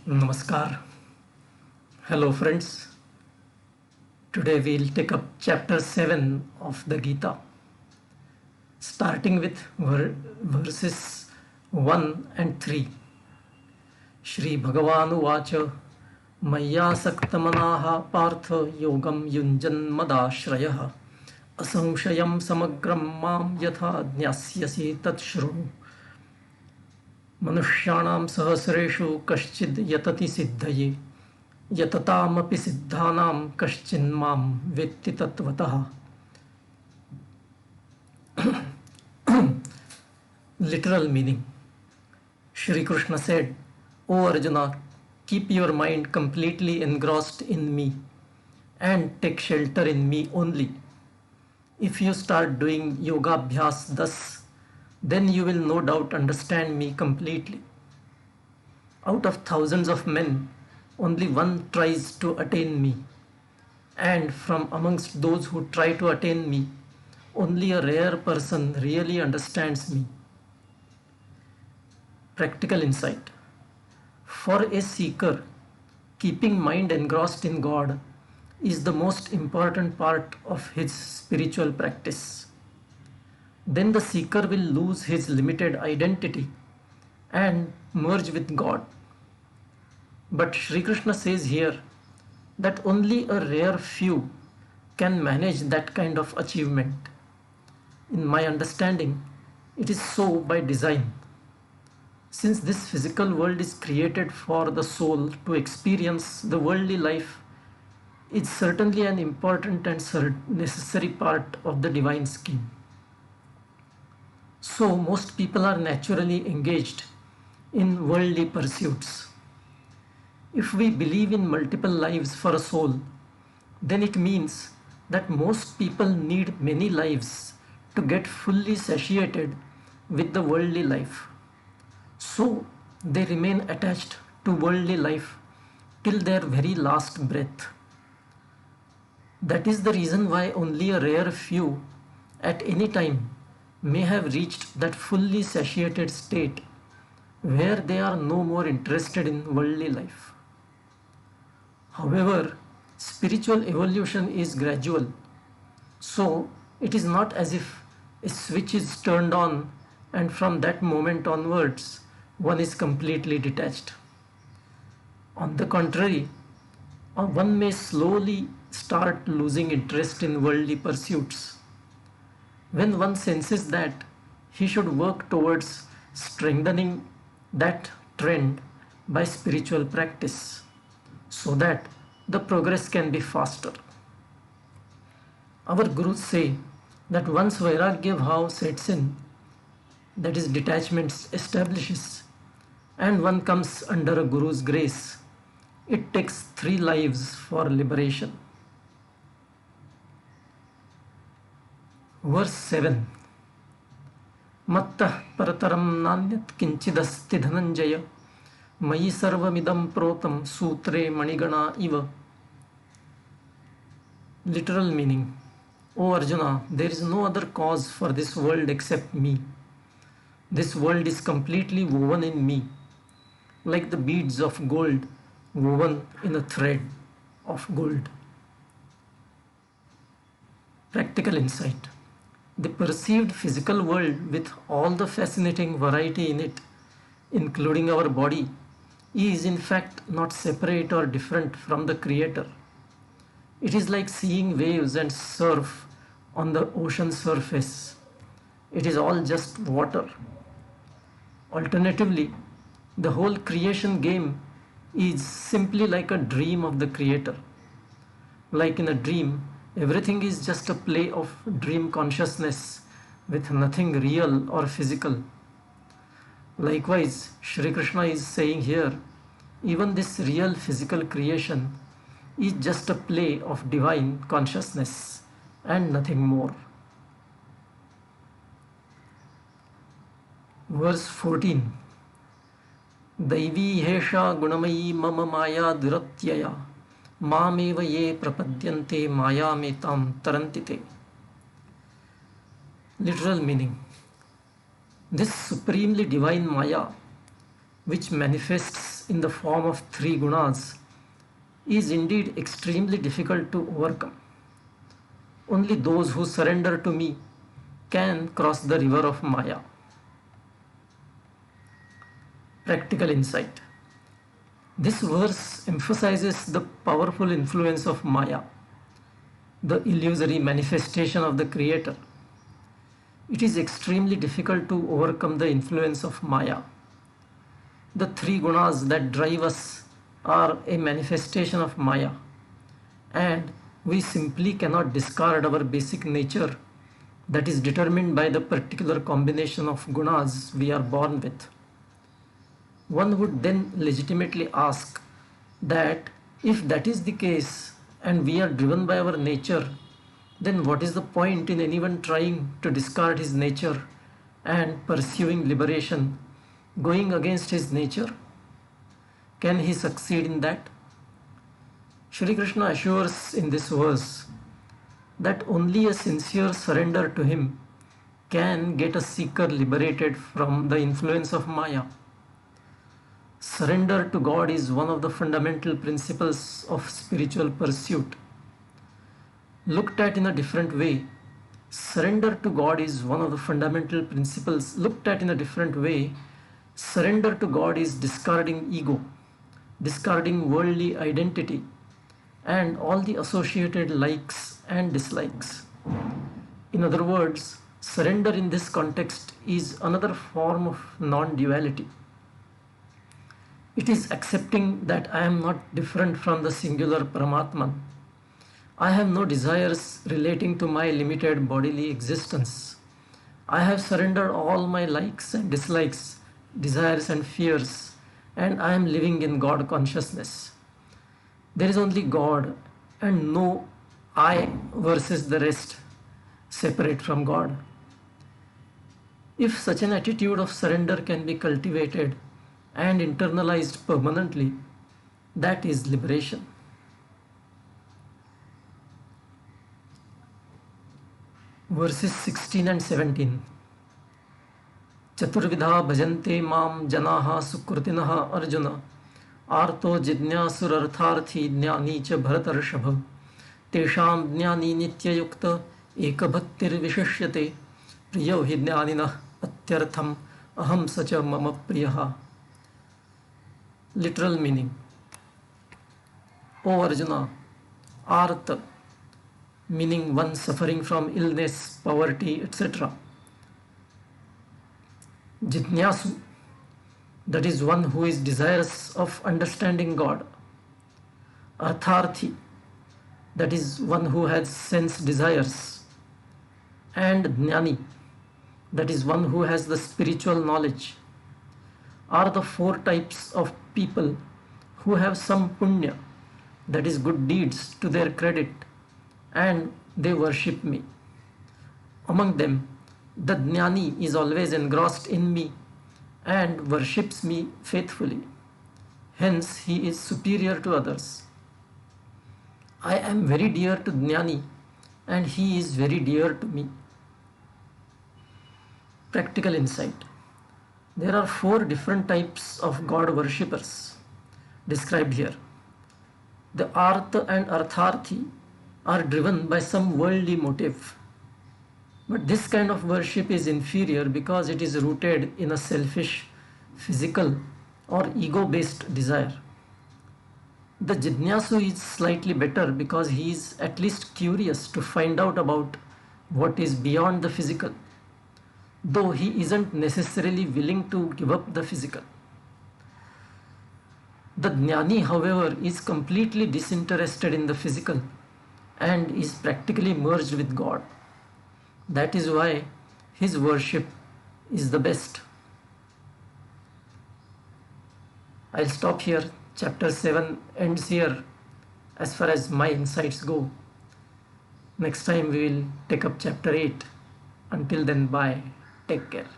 Namaskar. Hello, friends. Today we'll take up chapter 7 of the Geeta, starting with verses 1 and 3. Shri Bhagavanu Vacha Maya Saktamanaha Partha Yogam Yunjan Madashrayah Asamshayam Samagram Mam Yatha Jnasyasi Tat Shru Manushanam Sahasreshu Kaschid Yatati Siddhaye यततामपि सिद्धानां कश्चिन्मां वेत्ति तत्वतः. Literal meaning. Shri Krishna said, O Arjuna, keep your mind completely engrossed in me and take shelter in me only. If you start doing yoga abhyas thus, then you will no doubt understand me completely. Out of thousands of men, only one tries to attain me, and from amongst those who try to attain me, only a rare person really understands me. Practical insight. For a seeker, keeping mind engrossed in God is the most important part of his spiritual practice. Then the seeker will lose his limited identity and merge with God. But Shri Krishna says here that only a rare few can manage that kind of achievement. In my understanding, it is so by design. Since this physical world is created for the soul to experience the worldly life, it's certainly an important and necessary part of the divine scheme. So most people are naturally engaged in worldly pursuits. If we believe in multiple lives for a soul, then it means that most people need many lives to get fully satiated with the worldly life. So they remain attached to worldly life till their very last breath. That is the reason why only a rare few at any time may have reached that fully satiated state where they are no more interested in worldly life. However, spiritual evolution is gradual, so it is not as if a switch is turned on and from that moment onwards one is completely detached. On the contrary, one may slowly start losing interest in worldly pursuits. When one senses that, he should work towards strengthening that trend by spiritual practice, so that the progress can be faster. Our gurus say that once Vairagya Bhav sets in, that is detachment establishes, and one comes under a guru's grace, it takes 3 lives for liberation. Verse 7. Mattah parataram nanyat kinchidasti dhananjaya Mayi sarvamidam protam sutre manigana iva. Literal meaning. O Arjuna, there is no other cause for this world except me. This world is completely woven in me, like the beads of gold woven in a thread of gold. Practical insight. The perceived physical world with all the fascinating variety in it, including our body, is in fact not separate or different from the Creator. It is like seeing waves and surf on the ocean surface. It is all just water. Alternatively, the whole creation game is simply like a dream of the Creator. Like in a dream, everything is just a play of dream consciousness with nothing real or physical. Likewise, Shri Krishna is saying here, even this real physical creation is just a play of divine consciousness and nothing more. Verse 14. Daivi hesha gunamayi mama maya duratyaya mameva ye prapadyante maya metam tarantite. Literal meaning. This supremely divine Maya, which manifests in the form of three gunas is indeed extremely difficult to overcome. Only those who surrender to me can cross the river of Maya. Practical insight. This verse emphasizes the powerful influence of Maya, the illusory manifestation of the Creator. It is extremely difficult to overcome the influence of Maya. The three gunas that drive us are a manifestation of Maya, and we simply cannot discard our basic nature that is determined by the particular combination of gunas we are born with. One would then legitimately ask that if that is the case and we are driven by our nature, then what is the point in anyone trying to discard his nature and pursuing liberation, going against his nature? Can he succeed in that? Shri Krishna assures in this verse that only a sincere surrender to him can get a seeker liberated from the influence of Maya. Surrender to God is one of the fundamental principles of spiritual pursuit. Looked at in a different way, surrender to God is one of the fundamental principles. Looked at in a different way, surrender to God is discarding ego, discarding worldly identity, and all the associated likes and dislikes. In other words, surrender in this context is another form of non-duality. It is accepting that I am not different from the singular Paramatman. I have no desires relating to my limited bodily existence. I have surrendered all my likes and dislikes, desires and fears, and I am living in God consciousness. There is only God and no I versus the rest separate from God. If such an attitude of surrender can be cultivated and internalized permanently, that is liberation. Verses 16 and 17. Chaturvidha bhajante mam janaha sukrutinaha arjuna arto jidnyasur-artharthi jnani cha bharatarshabha tesham jnani nityayukta ekabhaktir vishishyate priyo hi jnaninah atyartham aham sacha mama priyaha. Literal meaning. O Arjuna, Artha, meaning one suffering from illness, poverty, etc. Jitnyasu, that is one who is desirous of understanding God. Artharthi, that is one who has sense desires. And Jnani, that is one who has the spiritual knowledge, are the four types of people who have some punya, that is good deeds, to their credit, and they worship me. Among them, the Jnani is always engrossed in me and worships me faithfully. Hence, he is superior to others. I am very dear to Jnani and he is very dear to me. Practical insight. There are four different types of God worshippers described here. The Artha and Artharthi are driven by some worldly motive. But this kind of worship is inferior because it is rooted in a selfish, physical or ego-based desire. The Jidnyasu is slightly better because he is at least curious to find out about what is beyond the physical, though he isn't necessarily willing to give up the physical. The Jnani, however, is completely disinterested in the physical and is practically merged with God. That is why his worship is the best. I'll stop here. Chapter 7 ends here as far as my insights go. Next time we will take up chapter 8. Until then, bye. Take care.